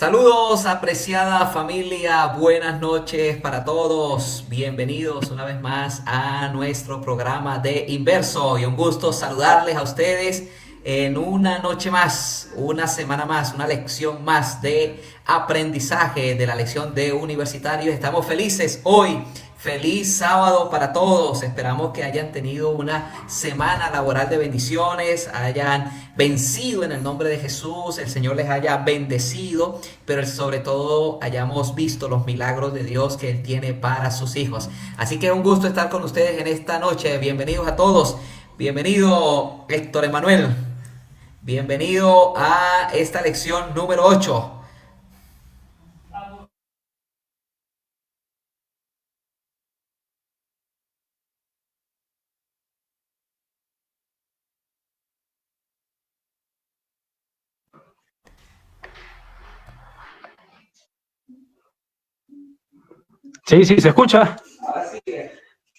Saludos, apreciada familia, buenas noches para todos. Bienvenidos una vez más a nuestro programa de Inverso y un gusto saludarles a ustedes en una noche más, una semana más, una lección más de aprendizaje de la lección de universitarios. Estamos felices hoy. Feliz sábado para todos. Esperamos que hayan tenido una semana laboral de bendiciones, hayan vencido en el nombre de Jesús, el Señor les haya bendecido, pero sobre todo hayamos visto los milagros de Dios que Él tiene para sus hijos. Así que un gusto estar con ustedes en esta noche. Bienvenidos a todos. Bienvenido Héctor Emanuel. Bienvenido a esta lección número 8. Sí, sí, se escucha.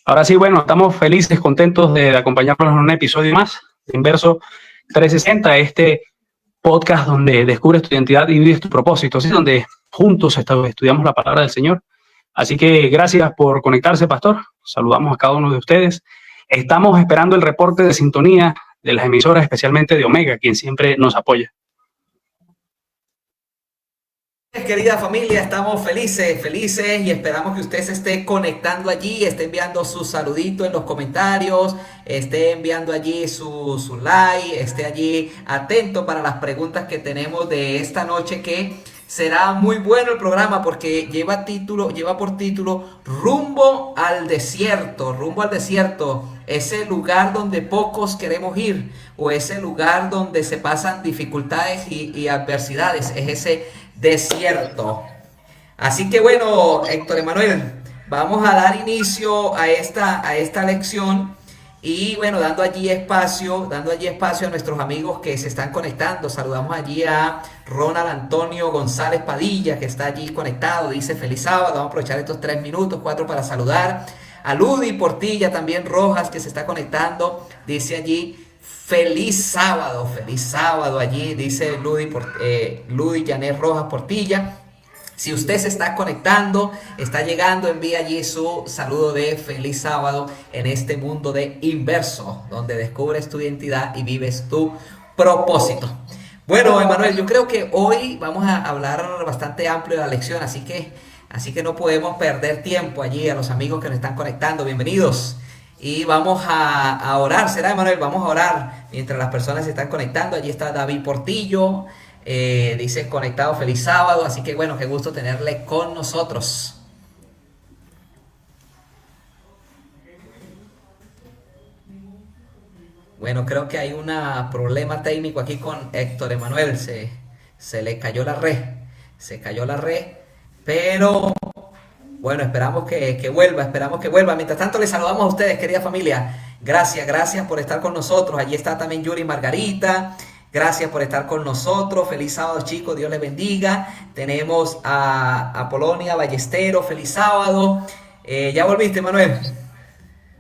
Ahora sí, bueno, estamos felices, contentos de acompañarnos en un episodio más de Inverso 360, este podcast donde descubres tu identidad y vives tu propósito, así donde juntos estudiamos la palabra del Señor. Así que gracias por conectarse, pastor. Saludamos a cada uno de ustedes. Estamos esperando el reporte de sintonía de las emisoras, especialmente de Omega, quien siempre nos apoya. Querida familia, estamos felices y esperamos que usted se esté conectando allí, esté enviando su saludito en los comentarios, esté enviando allí su like, esté allí atento para las preguntas que tenemos de esta noche, que será muy bueno el programa porque lleva por título Rumbo al desierto, ese lugar donde pocos queremos ir o ese lugar donde se pasan dificultades y adversidades, es ese desierto. Así que bueno, Héctor Emanuel, vamos a dar inicio a esta lección y bueno, dando allí espacio a nuestros amigos que se están conectando. Saludamos allí a Ronald Antonio González Padilla, que está allí conectado, dice feliz sábado. Vamos a aprovechar estos 3 minutos, 4 para saludar a Ludy Portilla, también Rojas, que se está conectando, dice allí feliz sábado allí, dice Ludy Janet Rojas Portilla. Si usted se está conectando, está llegando, envía allí su saludo de feliz sábado en este mundo de Inverso, donde descubres tu identidad y vives tu propósito. Bueno, Emanuel, yo creo que hoy vamos a hablar bastante amplio de la lección, así que no podemos perder tiempo allí a los amigos que nos están conectando. Bienvenidos. Y vamos a orar, ¿será, Emanuel? Vamos a orar mientras las personas se están conectando. Allí está David Portillo, dice conectado, feliz sábado. Así que bueno, qué gusto tenerle con nosotros. Bueno, creo que hay un problema técnico aquí con Héctor Emanuel. Se le cayó la red. Se cayó la red. Pero bueno, esperamos que vuelva. Mientras tanto, les saludamos a ustedes, querida familia. Gracias por estar con nosotros. Allí está también Yuri Margarita. Gracias por estar con nosotros. Feliz sábado, chicos. Dios les bendiga. Tenemos a Polonia Ballestero. Feliz sábado. ¿Ya volviste, Manuel?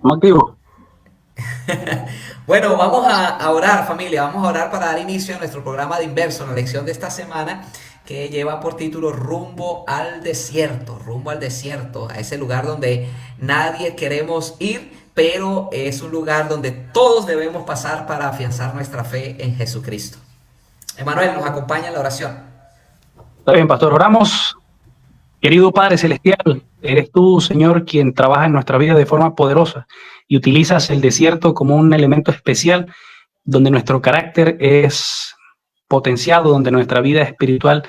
Motivo. Bueno, vamos a orar, familia. Vamos a orar para dar inicio a nuestro programa de Inverso, la lección de esta semana, que lleva por título Rumbo al desierto, a ese lugar donde nadie queremos ir, pero es un lugar donde todos debemos pasar para afianzar nuestra fe en Jesucristo. Emanuel, nos acompaña en la oración. Está bien, pastor, oramos. Querido Padre Celestial, eres tú, Señor, quien trabaja en nuestra vida de forma poderosa y utilizas el desierto como un elemento especial donde nuestro carácter es potenciado, donde nuestra vida espiritual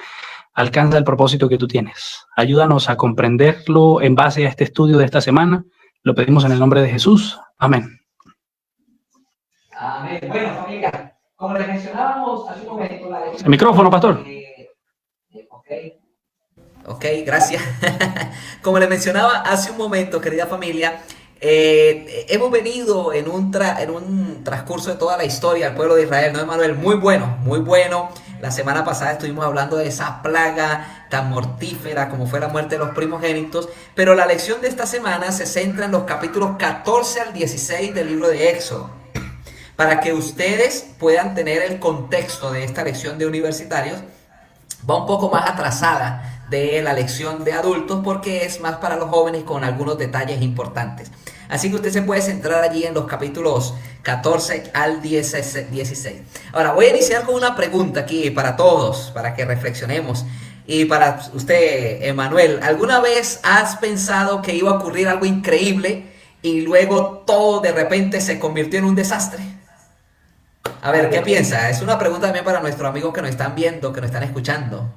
alcanza el propósito que tú tienes. Ayúdanos a comprenderlo en base a este estudio de esta semana. Lo pedimos en el nombre de Jesús. Amén. Amén. Bueno, familia, como les mencionábamos hace un momento, la El micrófono, pastor. Ok, gracias. Como les mencionaba hace un momento, querida familia, hemos venido en un transcurso de toda la historia del pueblo de Israel, ¿no, Emanuel? Muy bueno, muy bueno. La semana pasada estuvimos hablando de esa plaga tan mortífera como fue la muerte de los primogénitos, pero la lección de esta semana se centra en los capítulos 14 al 16 del libro de Éxodo. Para que ustedes puedan tener el contexto de esta lección de universitarios, va un poco más atrasada de la lección de adultos porque es más para los jóvenes con algunos detalles importantes. Así que usted se puede centrar allí en los capítulos 14 al 16. Ahora voy a iniciar con una pregunta aquí para todos, para que reflexionemos. Y para usted, Emanuel, ¿alguna vez has pensado que iba a ocurrir algo increíble y luego todo de repente se convirtió en un desastre? A ver, ¿qué piensa? Es una pregunta también para nuestros amigos que nos están viendo, que nos están escuchando.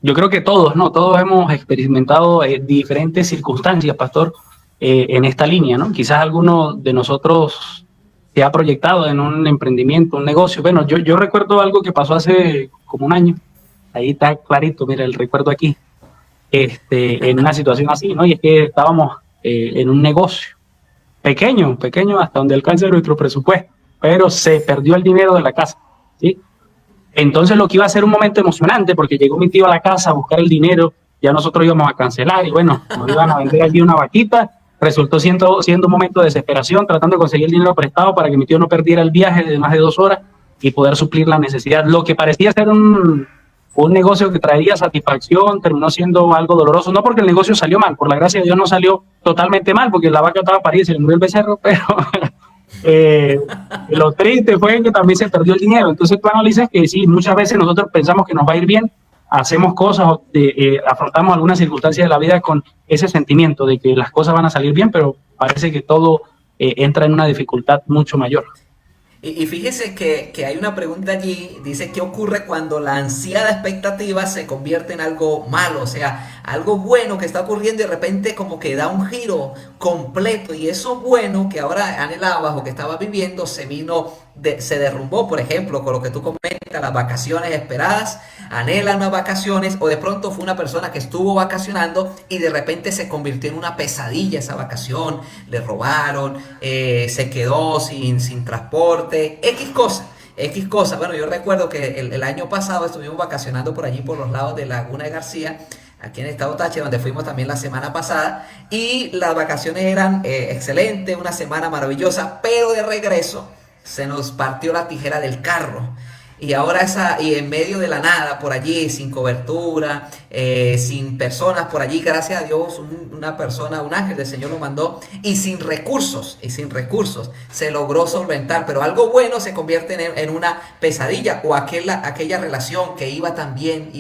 Yo creo que todos, ¿no? Todos hemos experimentado diferentes circunstancias, pastor, en esta línea, ¿no? Quizás alguno de nosotros se ha proyectado en un emprendimiento, un negocio. Bueno, yo recuerdo algo que pasó hace como un año. Ahí está clarito, mira, el recuerdo aquí, en una situación así, ¿no? Y es que estábamos en un negocio pequeño hasta donde alcance nuestro presupuesto, pero se perdió el dinero de la casa, ¿sí? Entonces lo que iba a ser un momento emocionante, porque llegó mi tío a la casa a buscar el dinero, ya nosotros íbamos a cancelar y bueno, nos iban a vender allí una vaquita, resultó siendo un momento de desesperación, tratando de conseguir el dinero prestado para que mi tío no perdiera el viaje de más de 2 horas y poder suplir la necesidad. Lo que parecía ser un negocio que traería satisfacción, terminó siendo algo doloroso, no porque el negocio salió mal, por la gracia de Dios no salió totalmente mal, porque la vaca estaba parida y se le murió el becerro, pero lo triste fue que también se perdió el dinero. Entonces tú analizas que sí, muchas veces nosotros pensamos que nos va a ir bien, hacemos cosas, afrontamos algunas circunstancias de la vida con ese sentimiento de que las cosas van a salir bien, pero parece que todo entra en una dificultad mucho mayor. Y fíjese que hay una pregunta allí, dice, ¿qué ocurre cuando la ansiada expectativa se convierte en algo malo? O sea, algo bueno que está ocurriendo y de repente como que da un giro completo y eso bueno que ahora anhelabas o que estabas viviendo se derrumbó, por ejemplo, con lo que tú comentas, las vacaciones esperadas, anhelan unas vacaciones o de pronto fue una persona que estuvo vacacionando y de repente se convirtió en una pesadilla esa vacación, le robaron, se quedó sin transporte, X cosa. Bueno, yo recuerdo que el año pasado estuvimos vacacionando por allí por los lados de Laguna de García, aquí en el estado Táchira, donde fuimos también la semana pasada, y las vacaciones eran excelentes, una semana maravillosa, pero de regreso se nos partió la tijera del carro. Y ahora y en medio de la nada, por allí, sin cobertura, sin personas por allí, gracias a Dios, una persona, un ángel del Señor lo mandó, y sin recursos, se logró solventar, pero algo bueno se convierte en una pesadilla, o aquella relación que iba tan bien,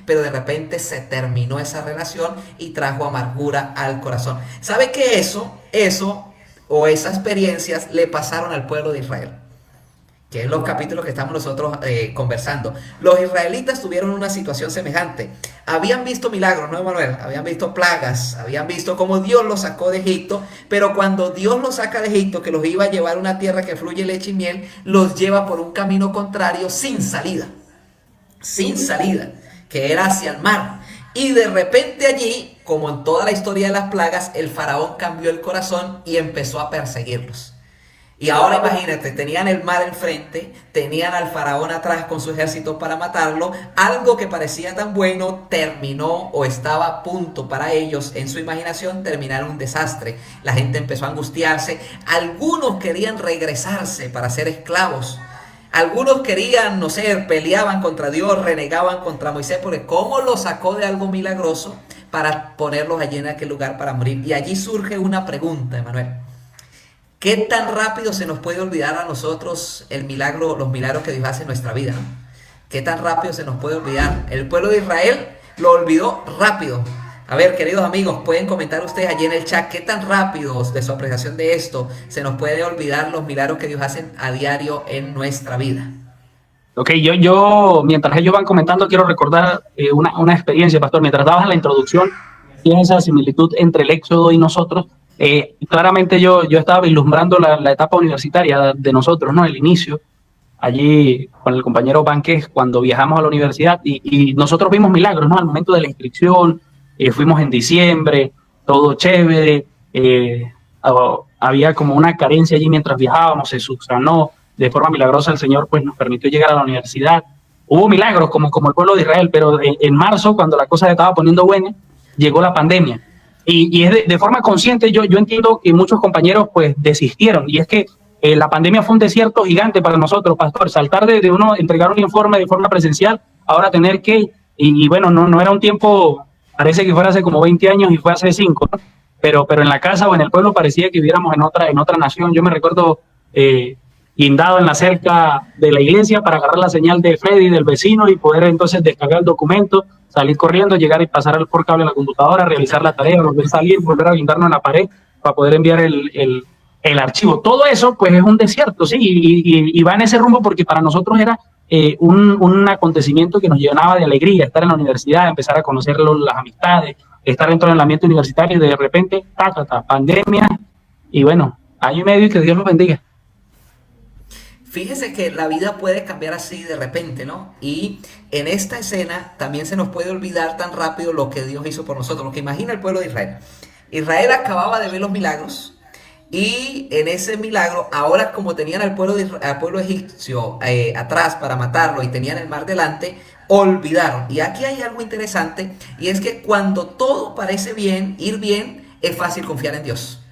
pero de repente se terminó esa relación y trajo amargura al corazón. ¿Sabe que eso o esas experiencias le pasaron al pueblo de Israel? Que es los capítulos que estamos nosotros conversando. Los israelitas tuvieron una situación semejante. Habían visto milagros, ¿no, Emanuel? Habían visto plagas, habían visto cómo Dios los sacó de Egipto, pero cuando Dios los saca de Egipto, que los iba a llevar a una tierra que fluye leche y miel, los lleva por un camino contrario sin salida, que era hacia el mar. Y de repente allí, como en toda la historia de las plagas, el faraón cambió el corazón y empezó a perseguirlos. Y ahora imagínate, tenían el mar enfrente, tenían al faraón atrás con su ejército para matarlo. Algo que parecía tan bueno terminó o estaba a punto para ellos en su imaginación terminar en un desastre. La gente empezó a angustiarse. Algunos querían regresarse para ser esclavos. Algunos querían, no sé, peleaban contra Dios, renegaban contra Moisés, porque ¿cómo los sacó de algo milagroso para ponerlos allí en aquel lugar para morir? Y allí surge una pregunta, Emanuel. ¿Qué tan rápido se nos puede olvidar a nosotros los milagros que Dios hace en nuestra vida, ¿no? ¿Qué tan rápido se nos puede olvidar? El pueblo de Israel lo olvidó rápido. A ver, queridos amigos, pueden comentar ustedes allí en el chat qué tan rápido de su apreciación de esto se nos puede olvidar los milagros que Dios hace a diario en nuestra vida. Ok, yo mientras ellos van comentando, quiero recordar una experiencia, pastor. Mientras dabas la introducción, tiene esa similitud entre el Éxodo y nosotros. Claramente yo estaba vislumbrando la etapa universitaria de nosotros, ¿no? El inicio, allí con el compañero Banques, cuando viajamos a la universidad y nosotros vimos milagros, ¿no? Al momento de la inscripción, fuimos en diciembre, todo chévere, había como una carencia allí mientras viajábamos, se subsanó, de forma milagrosa el Señor pues nos permitió llegar a la universidad. Hubo milagros como el pueblo de Israel, pero en marzo, cuando la cosa se estaba poniendo buena, llegó la pandemia. Y es de forma consciente, yo entiendo que muchos compañeros pues desistieron, y es que La pandemia fue un desierto gigante para nosotros, pastor. Saltar de uno, entregar un informe de forma presencial, ahora tener que, y bueno, no era un tiempo, parece que fuera hace como 20 años y fue hace 5, ¿no? Pero en la casa o en el pueblo parecía que viviéramos en otra nación. Yo me recuerdo guindado en la cerca de la iglesia para agarrar la señal de Freddy, del vecino, y poder entonces descargar el documento, salir corriendo, llegar y pasar por cable a la computadora, realizar la tarea, volver a salir, volver a guindarnos en la pared para poder enviar el archivo. Todo eso, pues, es un desierto, sí, y va en ese rumbo porque para nosotros era un acontecimiento que nos llenaba de alegría, estar en la universidad, empezar a conocer las amistades, estar dentro del ambiente universitario, y de repente, pandemia, y bueno, año y medio, y que Dios los bendiga. Fíjese que la vida puede cambiar así de repente, ¿no? Y en esta escena también se nos puede olvidar tan rápido lo que Dios hizo por nosotros, lo que imagina el pueblo de Israel. Israel acababa de ver los milagros y en ese milagro, ahora como tenían al pueblo egipcio atrás para matarlo y tenían el mar delante, olvidaron. Y aquí hay algo interesante, y es que cuando todo parece bien, ir bien, es fácil confiar en Dios.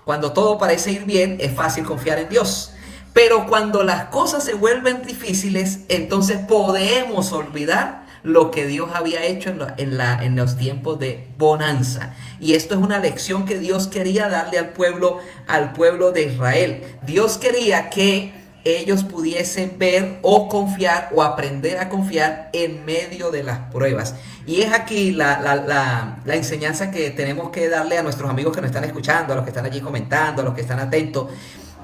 Cuando todo parece ir bien, es fácil confiar en Dios. Pero cuando las cosas se vuelven difíciles, entonces podemos olvidar lo que Dios había hecho en los tiempos de bonanza. Y esto es una lección que Dios quería darle al pueblo de Israel. Dios quería que ellos pudiesen ver o confiar o aprender a confiar en medio de las pruebas. Y es aquí la enseñanza que tenemos que darle a nuestros amigos que nos están escuchando, a los que están allí comentando, a los que están atentos.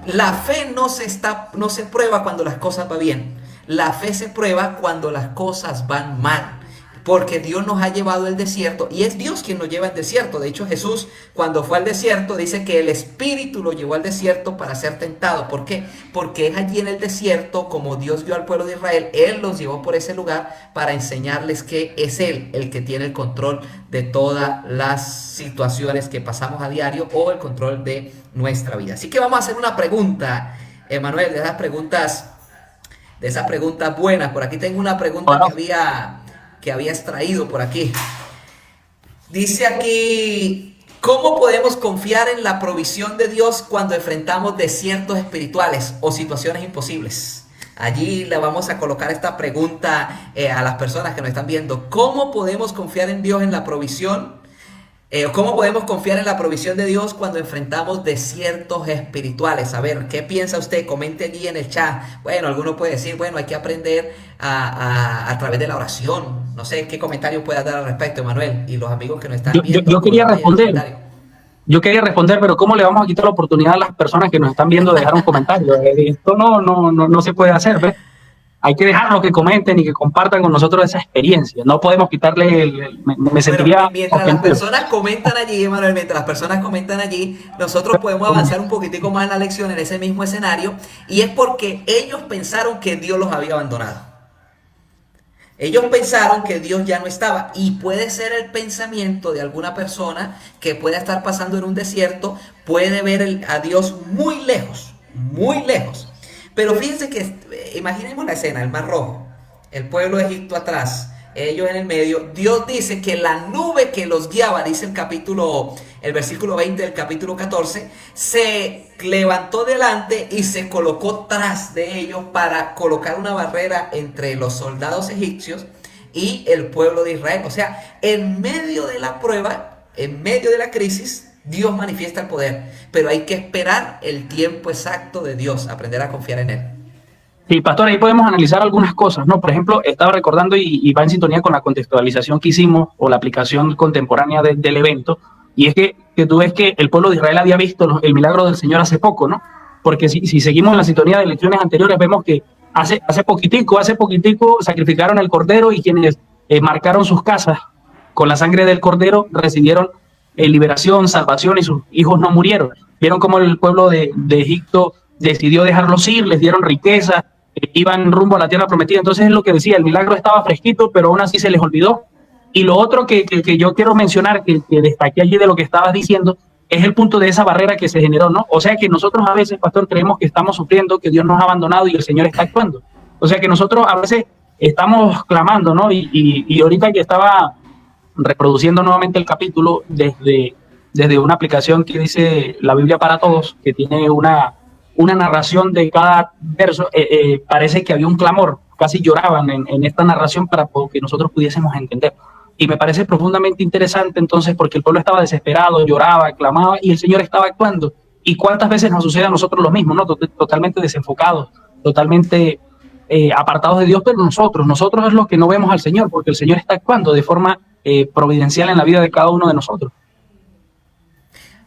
La fe no se prueba cuando las cosas van bien. La fe se prueba cuando las cosas van mal. Porque Dios nos ha llevado al desierto y es Dios quien nos lleva al desierto. De hecho, Jesús, cuando fue al desierto, dice que el Espíritu lo llevó al desierto para ser tentado. ¿Por qué? Porque es allí en el desierto, como Dios vio al pueblo de Israel, Él los llevó por ese lugar para enseñarles que es Él el que tiene el control de todas las situaciones que pasamos a diario o el control de nuestra vida. Así que vamos a hacer una pregunta, Emanuel, de esas preguntas buenas. Por aquí tengo una pregunta que había extraído por aquí. Dice aquí, ¿cómo podemos confiar en la provisión de Dios cuando enfrentamos desiertos espirituales o situaciones imposibles? Allí le vamos a colocar esta pregunta a las personas que nos están viendo. ¿Cómo podemos confiar en Dios en la provisión? ¿Cómo podemos confiar en la provisión de Dios cuando enfrentamos desiertos espirituales? A ver, ¿qué piensa usted? Comente allí en el chat. Bueno, alguno puede decir, bueno, hay que aprender a través de la oración. No sé qué comentario puedas dar al respecto, Manuel, y los amigos que nos están viendo. Yo quería responder. Yo quería responder, pero ¿cómo le vamos a quitar la oportunidad a las personas que nos están viendo de dejar un comentario? Esto no se puede hacer, ¿ves? Hay que dejarlo que comenten y que compartan con nosotros esa experiencia. No podemos quitarle me sentiría... Mientras las personas comentan allí, Manuel, nosotros podemos avanzar un poquitico más en la lección en ese mismo escenario, y es porque ellos pensaron que Dios los había abandonado. Ellos pensaron que Dios ya no estaba, y puede ser el pensamiento de alguna persona que pueda estar pasando en un desierto, puede ver a Dios muy lejos, muy lejos. Pero fíjense que, imaginemos la escena, el Mar Rojo, el pueblo de Egipto atrás, ellos en el medio. Dios dice que la nube que los guiaba, dice el versículo 20 del capítulo 14, se levantó delante y se colocó tras de ellos para colocar una barrera entre los soldados egipcios y el pueblo de Israel. O sea, en medio de la prueba, en medio de la crisis, Dios manifiesta el poder, pero hay que esperar el tiempo exacto de Dios, aprender a confiar en Él. Sí, pastor, ahí podemos analizar algunas cosas, ¿no? Por ejemplo, estaba recordando y va en sintonía con la contextualización que hicimos o la aplicación contemporánea del evento, y es que tú ves que el pueblo de Israel había visto el milagro del Señor hace poco, ¿no? Porque si seguimos la sintonía de lecciones anteriores, vemos que hace poquitico sacrificaron el cordero, y quienes marcaron sus casas con la sangre del cordero recibieron liberación, salvación, y sus hijos no murieron. Vieron cómo el pueblo de Egipto decidió dejarlos ir, les dieron riqueza, iban rumbo a la tierra prometida. Entonces es lo que decía, el milagro estaba fresquito, pero aún así se les olvidó. Y lo otro que yo quiero mencionar, que destaqué allí de lo que estabas diciendo, es el punto de esa barrera que se generó, ¿no? O sea que nosotros a veces, pastor, creemos que estamos sufriendo, que Dios nos ha abandonado y el Señor está actuando. O sea que nosotros a veces estamos clamando, ¿no? Y ahorita que estaba reproduciendo nuevamente el capítulo desde una aplicación que dice La Biblia para Todos, que tiene una una narración de cada verso, parece que había un clamor, casi lloraban en esta narración para que nosotros pudiésemos entender. Y me parece profundamente interesante entonces porque el pueblo estaba desesperado, lloraba, clamaba y el Señor estaba actuando. ¿Y cuántas veces nos sucede a nosotros lo mismo, ¿no? Totalmente desenfocados, totalmente apartados de Dios, pero nosotros es los que no vemos al Señor, porque el Señor está actuando de forma providencial en la vida de cada uno de nosotros.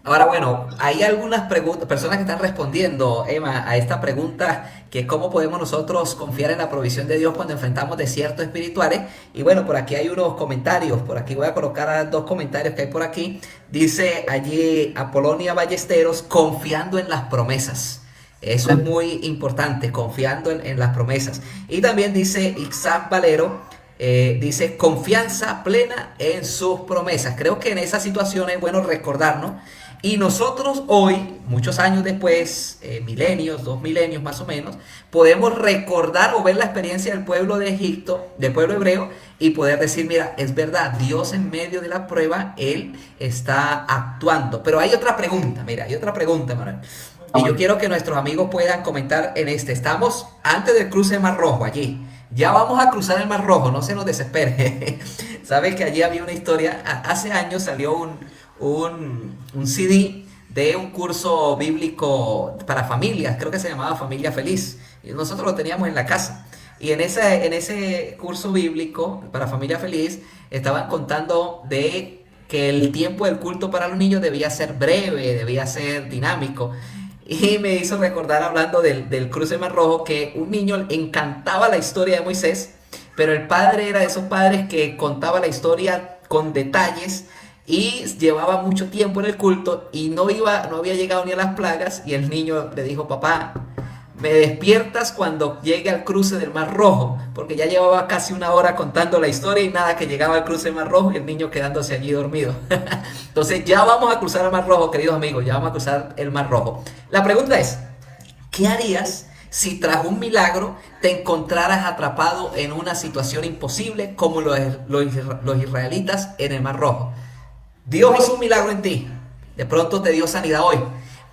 Ahora, bueno, hay algunas personas que están respondiendo, Emma, a esta pregunta, que es cómo podemos nosotros confiar en la provisión de Dios cuando enfrentamos desiertos espirituales. Y bueno, por aquí hay unos comentarios, por aquí voy a colocar dos comentarios que hay por aquí. Dice allí Apolonia Ballesteros, confiando en las promesas. Eso es muy importante, confiando en las promesas. Y también dice Ixab Valero, dice confianza plena en sus promesas. Creo que en esa situación es bueno recordarnos. Y nosotros hoy, muchos años después, milenios, 2 milenios más o menos, podemos recordar o ver la experiencia del pueblo de Egipto, del pueblo hebreo, y poder decir, mira, es verdad, Dios en medio de la prueba, Él está actuando. Pero hay otra pregunta, mira, hay otra pregunta, Manuel. Y yo quiero que nuestros amigos puedan comentar en este. Estamos antes del cruce del Mar Rojo, allí. Ya vamos a cruzar el Mar Rojo, no se nos desespere. Sabes que allí había una historia, hace años salió un CD de un curso bíblico para familias, creo que se llamaba Familia Feliz, y nosotros lo teníamos en la casa. Y en ese curso bíblico para Familia Feliz estaban contando de que el tiempo del culto para los niños debía ser breve, debía ser dinámico. Y me hizo recordar, hablando del cruce Mar Rojo, que un niño le encantaba la historia de Moisés, pero el padre era de esos padres que contaba la historia con detalles y llevaba mucho tiempo en el culto y no había llegado ni a las plagas, y el niño le dijo, papá, me despiertas cuando llegue al cruce del Mar Rojo, porque ya llevaba casi 1 hora contando la historia y nada, que llegaba al cruce del Mar Rojo y el niño quedándose allí dormido. Entonces ya vamos a cruzar el Mar Rojo, queridos amigos, ya vamos a cruzar el Mar Rojo. La pregunta es, ¿qué harías si tras un milagro te encontraras atrapado en una situación imposible como los israelitas en el Mar Rojo? Dios hizo un milagro en ti, de pronto te dio sanidad hoy,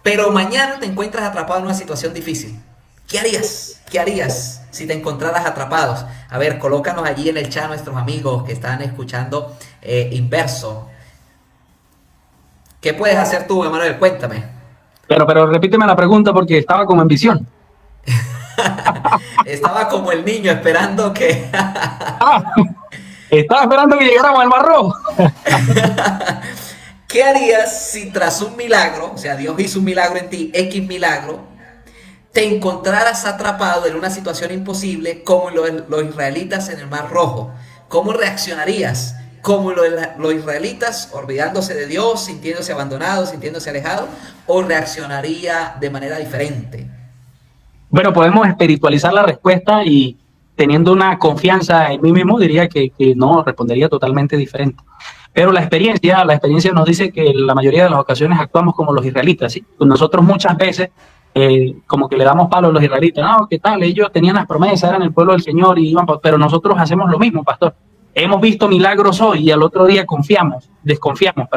pero mañana te encuentras atrapado en una situación difícil. ¿Qué harías? ¿Qué harías si te encontraras atrapados? A ver, colócanos allí en el chat nuestros amigos que están escuchando Inverso. ¿Qué puedes hacer tú, Emanuel? Cuéntame. Pero repíteme la pregunta porque estaba como en visión. Estaba como el niño esperando que... Estaba esperando que llegáramos al Mar Rojo. ¿Qué harías si tras un milagro, o sea, Dios hizo un milagro en ti, X milagro, te encontraras atrapado en una situación imposible como los israelitas en el Mar Rojo? ¿Cómo reaccionarías? ¿Como los israelitas, olvidándose de Dios, sintiéndose abandonados, sintiéndose alejados? ¿O reaccionaría de manera diferente? Bueno, podemos espiritualizar la respuesta y teniendo una confianza en mí mismo, diría que no, respondería totalmente diferente. Pero la experiencia nos dice que en la mayoría de las ocasiones actuamos como los israelitas, ¿sí? Nosotros muchas veces como que le damos palo a los israelitas, no, ¿qué tal? Ellos tenían las promesas, eran el pueblo del Señor, y iban, pero nosotros hacemos lo mismo, pastor. Hemos visto milagros hoy y al otro día desconfiamos.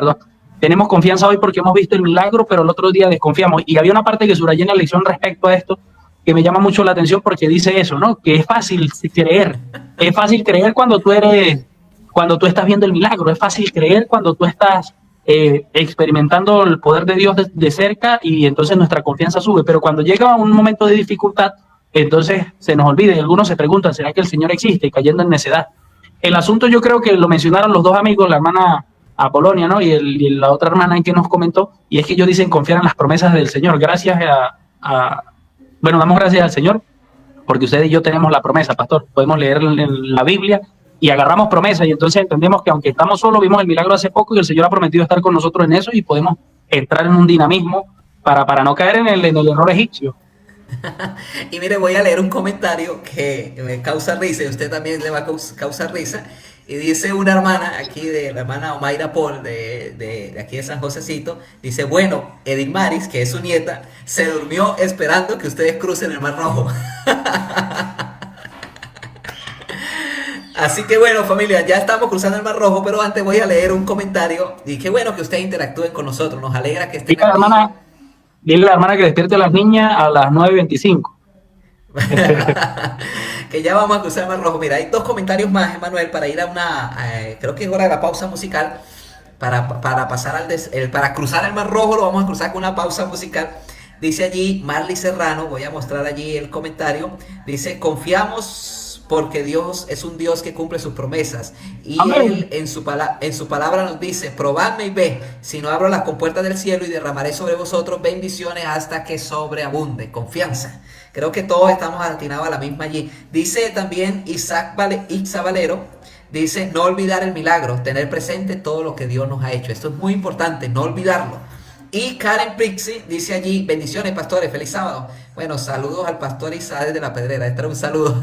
Tenemos confianza hoy porque hemos visto el milagro, pero el otro día desconfiamos. Y había una parte que subrayé en la lección respecto a esto, que me llama mucho la atención porque dice eso, ¿no? Que es fácil creer. Es fácil creer cuando tú estás viendo el milagro. Es fácil creer cuando tú estás experimentando el poder de Dios de cerca, y entonces nuestra confianza sube. Pero cuando llega un momento de dificultad, entonces se nos olvida y algunos se preguntan, ¿será que el Señor existe? Cayendo en necedad. El asunto, yo creo que lo mencionaron los dos amigos, la hermana Apolonia, ¿no? Y la otra hermana que nos comentó, y es que ellos dicen confiar en las promesas del Señor. Bueno, damos gracias al Señor porque usted y yo tenemos la promesa, pastor. Podemos leer en la Biblia y agarramos promesas, y entonces entendemos que aunque estamos solos, vimos el milagro hace poco y el Señor ha prometido estar con nosotros en eso, y podemos entrar en un dinamismo para no caer en el error egipcio. Y mire, voy a leer un comentario que me causa risa y usted también le va a causar risa. Y dice una hermana aquí, la hermana Omaira Paul, de aquí de San Josecito, dice, bueno, Edith Maris, que es su nieta, se durmió esperando que ustedes crucen el Mar Rojo. Así que bueno, familia, ya estamos cruzando el Mar Rojo, pero antes voy a leer un comentario, y qué bueno que ustedes interactúen con nosotros, nos alegra que estén aquí. Dile a la hermana que despierte a las niñas a las 9:25. Que ya vamos a cruzar el Mar Rojo. Mira, hay dos comentarios más, Emanuel, para ir a una, creo que es hora de la pausa musical, para pasar para cruzar el Mar Rojo, lo vamos a cruzar con una pausa musical. Dice allí Marley Serrano, voy a mostrar allí el comentario, dice, confiamos porque Dios es un Dios que cumple sus promesas y Amén. Él en su palabra nos dice, probadme y ve, si no abro las compuertas del cielo y derramaré sobre vosotros bendiciones hasta que sobreabunde. Confianza. Creo que todos estamos atinados a la misma allí. Dice también Isaac Valero, dice, no olvidar el milagro, tener presente todo lo que Dios nos ha hecho. Esto es muy importante, no olvidarlo. Y Karen Prixie dice allí, bendiciones pastores, feliz sábado. Bueno, saludos al pastor Isa desde La Pedrera, este era un saludo.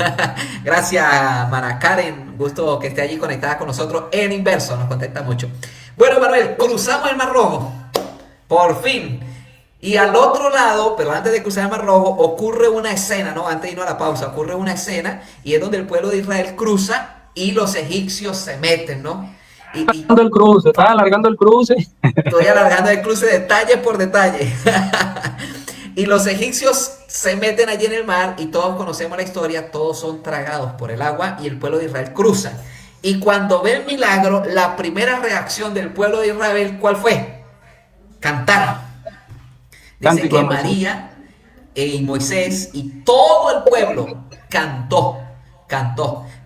Gracias, mana Karen, gusto que esté allí conectada con nosotros en Inverso, nos contenta mucho. Bueno, Manuel, cruzamos el Mar Rojo, por fin. Y al otro lado, pero antes de cruzar el Mar Rojo, ocurre una escena, ¿no? Antes de irnos a la pausa, ocurre una escena y es donde el pueblo de Israel cruza y los egipcios se meten, ¿no? Está alargando el cruce. Estoy alargando el cruce detalle por detalle. Y los egipcios se meten allí en el mar y todos conocemos la historia, todos son tragados por el agua y el pueblo de Israel cruza. Y cuando ve el milagro, la primera reacción del pueblo de Israel, ¿cuál fue? Cantar. Dice que María y Moisés y todo el pueblo cantó.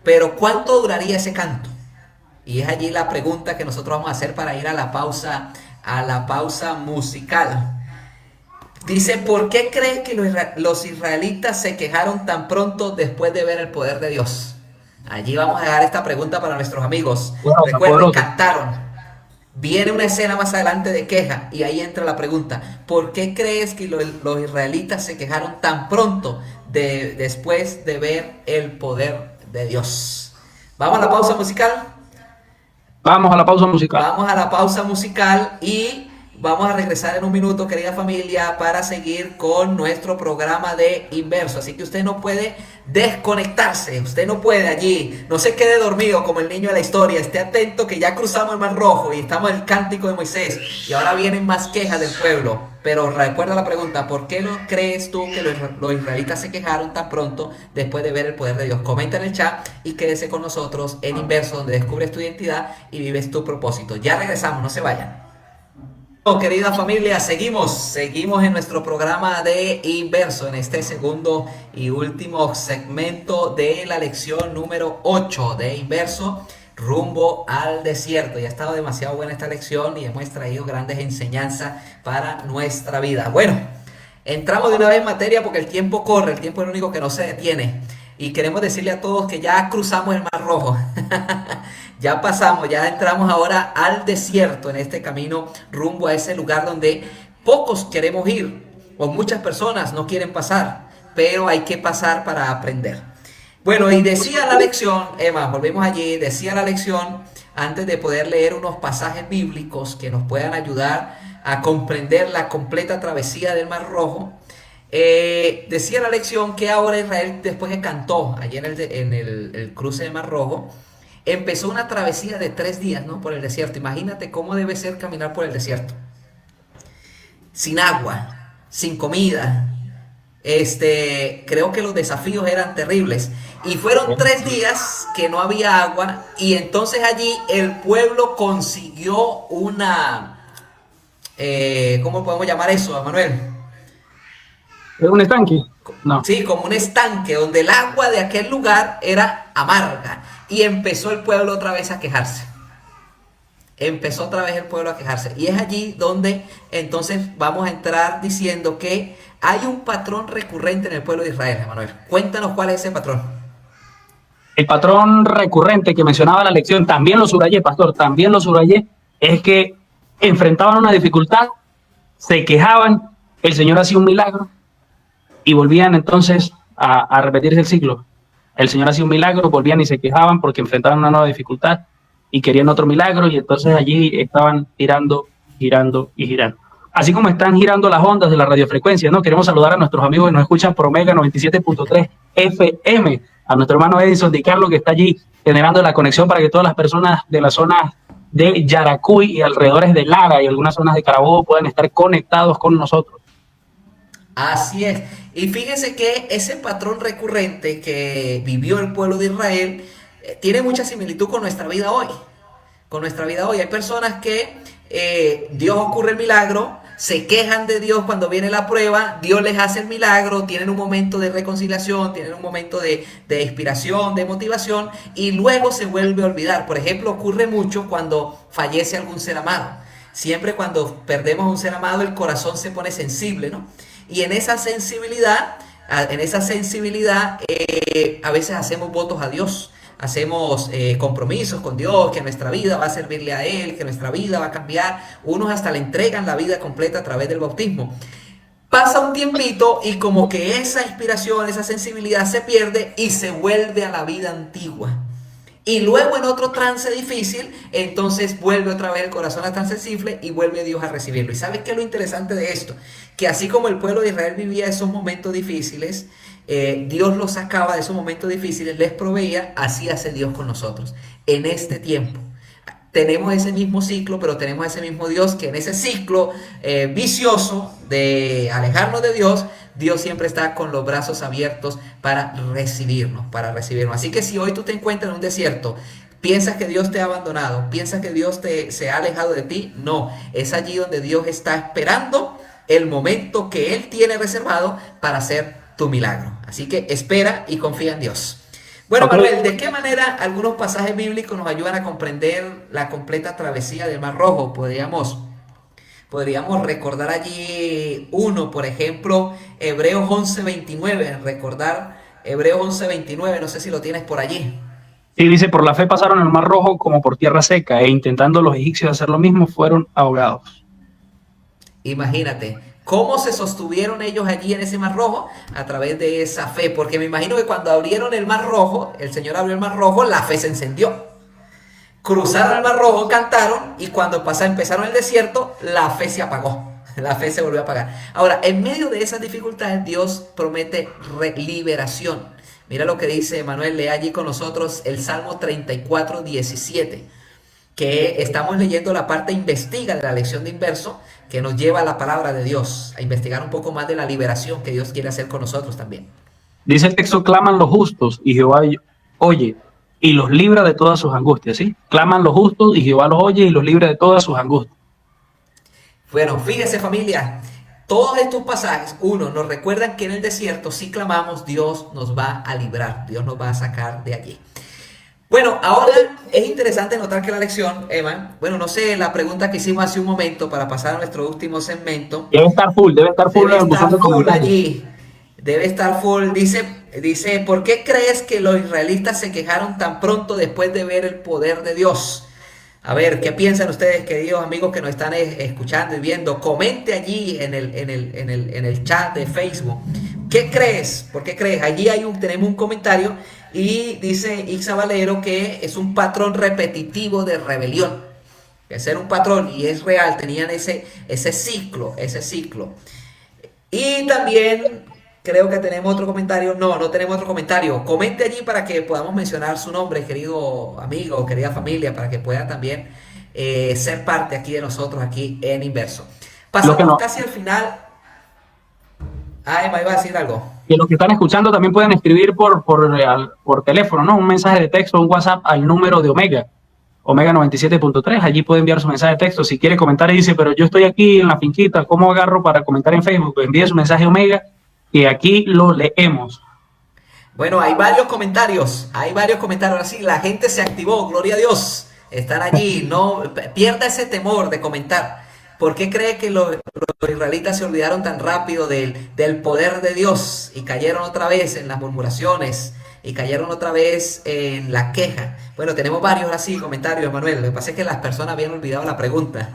Pero ¿cuánto duraría ese canto? Y es allí la pregunta que nosotros vamos a hacer para ir a la pausa musical. Dice, ¿por qué crees que los israelitas se quejaron tan pronto después de ver el poder de Dios? Allí vamos a dejar esta pregunta para nuestros amigos. Recuerden, cantaron. Viene una escena más adelante de queja y ahí entra la pregunta, ¿por qué crees que los israelitas se quejaron tan pronto después de ver el poder de Dios? ¿Vamos a la pausa musical? Vamos a la pausa musical. Vamos a la pausa musical y vamos a regresar en un minuto, querida familia, para seguir con nuestro programa de Inverso. Así que usted no puede desconectarse, usted no puede allí, no se quede dormido como el niño de la historia, esté atento que ya cruzamos el Mar Rojo y estamos en el cántico de Moisés y ahora vienen más quejas del pueblo. Pero recuerda la pregunta, ¿por qué no crees tú que los israelitas se quejaron tan pronto después de ver el poder de Dios? Comenta en el chat y quédese con nosotros en Inverso, donde descubres tu identidad y vives tu propósito. Ya regresamos, no se vayan. Querida familia, seguimos en nuestro programa de Inverso, en este segundo y último segmento de la lección número 8 de Inverso, rumbo al desierto. Ya ha estado demasiado buena esta lección y hemos traído grandes enseñanzas para nuestra vida. Bueno, entramos de una vez en materia porque el tiempo corre, el tiempo es lo único que no se detiene. Y queremos decirle a todos que ya cruzamos el Mar Rojo. Ya pasamos, ya entramos ahora al desierto en este camino rumbo a ese lugar donde pocos queremos ir o muchas personas no quieren pasar, pero hay que pasar para aprender. Bueno, y decía la lección, Emma, volvemos allí, decía la lección antes de poder leer unos pasajes bíblicos que nos puedan ayudar a comprender la completa travesía del Mar Rojo. Decía la lección que ahora Israel, después que cantó allí en el cruce del Mar Rojo, empezó una travesía de 3 días, ¿no? Por el desierto. Imagínate cómo debe ser caminar por el desierto. Sin agua, sin comida. Creo que los desafíos eran terribles. Y fueron 3 días que no había agua. Y entonces allí el pueblo consiguió una... ¿cómo podemos llamar eso, Manuel? ¿Es un estanque? No. Sí, como un estanque donde el agua de aquel lugar era amarga. Y empezó el pueblo otra vez a quejarse. Empezó otra vez el pueblo a quejarse. Y es allí donde entonces vamos a entrar diciendo que hay un patrón recurrente en el pueblo de Israel, Emanuel. Cuéntanos cuál es ese patrón. El patrón recurrente que mencionaba la lección, también lo subrayé, pastor, también lo subrayé, es que enfrentaban una dificultad, se quejaban, el Señor hacía un milagro y volvían entonces a repetirse el ciclo. El Señor hacía un milagro, volvían y se quejaban porque enfrentaban una nueva dificultad y querían otro milagro y entonces allí estaban girando. Así como están girando las ondas de la radiofrecuencia, ¿no? Queremos saludar a nuestros amigos que nos escuchan por Omega 97.3 FM, a nuestro hermano Edison Di Carlo que está allí generando la conexión para que todas las personas de la zona de Yaracuy y alrededores de Lara y algunas zonas de Carabobo puedan estar conectados con nosotros. Así es. Y fíjese que ese patrón recurrente que vivió el pueblo de Israel tiene mucha similitud con nuestra vida hoy. Con nuestra vida hoy. Hay personas que Dios ocurre el milagro, se quejan de Dios cuando viene la prueba, Dios les hace el milagro, tienen un momento de reconciliación, tienen un momento de inspiración, de motivación, y luego se vuelve a olvidar. Por ejemplo, ocurre mucho cuando fallece algún ser amado. Siempre cuando perdemos un ser amado, el corazón se pone sensible, ¿no? Y en esa sensibilidad, a veces hacemos votos a Dios. Hacemos compromisos con Dios, que nuestra vida va a servirle a Él, que nuestra vida va a cambiar. Unos hasta le entregan la vida completa a través del bautismo. Pasa un tiempito y como que esa inspiración, esa sensibilidad se pierde y se vuelve a la vida antigua. Y luego en otro trance difícil, entonces vuelve otra vez el corazón a tan sensible y vuelve Dios a recibirlo. ¿Y sabes qué es lo interesante de esto? Que así como el pueblo de Israel vivía esos momentos difíciles, Dios los sacaba de esos momentos difíciles, les proveía, así hace Dios con nosotros. En este tiempo tenemos ese mismo ciclo, pero tenemos ese mismo Dios que en ese ciclo vicioso de alejarnos de Dios, Dios siempre está con los brazos abiertos para recibirnos, Así que si hoy tú te encuentras en un desierto, piensas que Dios te ha abandonado, piensas que Dios se ha alejado de ti, no, es allí donde Dios está esperando el momento que Él tiene reservado para hacer tu milagro. Así que espera y confía en Dios. Bueno, Manuel, ¿de qué manera algunos pasajes bíblicos nos ayudan a comprender la completa travesía del Mar Rojo? Podríamos recordar allí uno, por ejemplo, Hebreos 11:29, recordar Hebreos 11:29, no sé si lo tienes por allí. Y dice, por la fe pasaron el Mar Rojo como por tierra seca, e intentando los egipcios hacer lo mismo, fueron ahogados. Imagínate, ¿cómo se sostuvieron ellos allí en ese Mar Rojo? A través de esa fe, porque me imagino que cuando abrieron el Mar Rojo, el Señor abrió el Mar Rojo, la fe se encendió. Cruzaron el Mar Rojo, cantaron, y cuando empezaron el desierto, la fe se apagó. La fe se volvió a apagar. Ahora, en medio de esas dificultades, Dios promete liberación. Mira lo que dice Manuel, lee allí con nosotros el Salmo 34:17, que estamos leyendo la parte investiga de la lección de Inverso, que nos lleva a la palabra de Dios, a investigar un poco más de la liberación que Dios quiere hacer con nosotros también. Dice el texto, claman los justos y Jehová oye y los libra de todas sus angustias, ¿sí? Claman los justos y Jehová los oye y los libra de todas sus angustias. Bueno, fíjese familia, todos estos pasajes, uno, nos recuerdan que en el desierto si clamamos, Dios nos va a librar, Dios nos va a sacar de allí. Bueno, ahora es interesante notar que la lección, Evan, bueno, no sé, la pregunta que hicimos hace un momento para pasar a nuestro último segmento. Debe estar full allí. Debe estar full. Dice, ¿por qué crees que los israelitas se quejaron tan pronto después de ver el poder de Dios? A ver, ¿qué piensan ustedes, queridos amigos que nos están escuchando y viendo? Comente allí en el chat de Facebook. ¿Qué crees? ¿Por qué crees? Allí tenemos un comentario y dice Ixa Valero que es un patrón repetitivo de rebelión. Ese era un patrón y es real, tenían ese ciclo. Y también creo que tenemos otro comentario. No tenemos otro comentario. Comente allí para que podamos mencionar su nombre, querido amigo, querida familia, para que pueda también ser parte aquí de nosotros, aquí en Inverso. Pasamos casi al final. Emma iba a decir algo. Y los que están escuchando también pueden escribir por teléfono, ¿no? Un mensaje de texto, un WhatsApp al número de Omega 97.3. Allí puede enviar su mensaje de texto. Si quiere comentar y dice, pero yo estoy aquí en la finquita, ¿cómo agarro para comentar en Facebook? Envíe su mensaje a Omega y aquí lo leemos. Bueno, hay varios comentarios. Ahora sí, la gente se activó, gloria a Dios. Están allí, no pierda ese temor de comentar. ¿Por qué cree que los israelitas se olvidaron tan rápido del poder de Dios y cayeron otra vez en las murmuraciones y cayeron otra vez en la queja? Bueno, tenemos varios así comentarios, Manuel. Lo que pasa es que las personas habían olvidado la pregunta.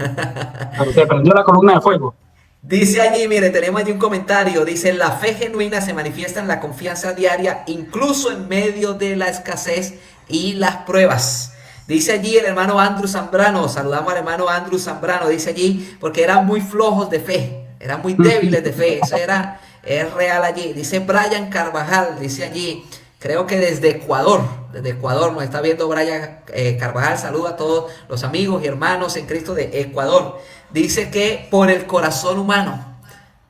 Se prendió la columna de fuego. Dice allí, mire, tenemos allí un comentario. Dice, la fe genuina se manifiesta en la confianza diaria, incluso en medio de la escasez y las pruebas. Dice allí el hermano Andrew Zambrano, saludamos al hermano Andrew Zambrano, dice allí, porque eran muy flojos de fe, eran muy débiles de fe, es real allí. Dice Brian Carvajal, dice allí, creo que desde Ecuador nos está viendo Brian Carvajal, saluda a todos los amigos y hermanos en Cristo de Ecuador. Dice que por el corazón humano,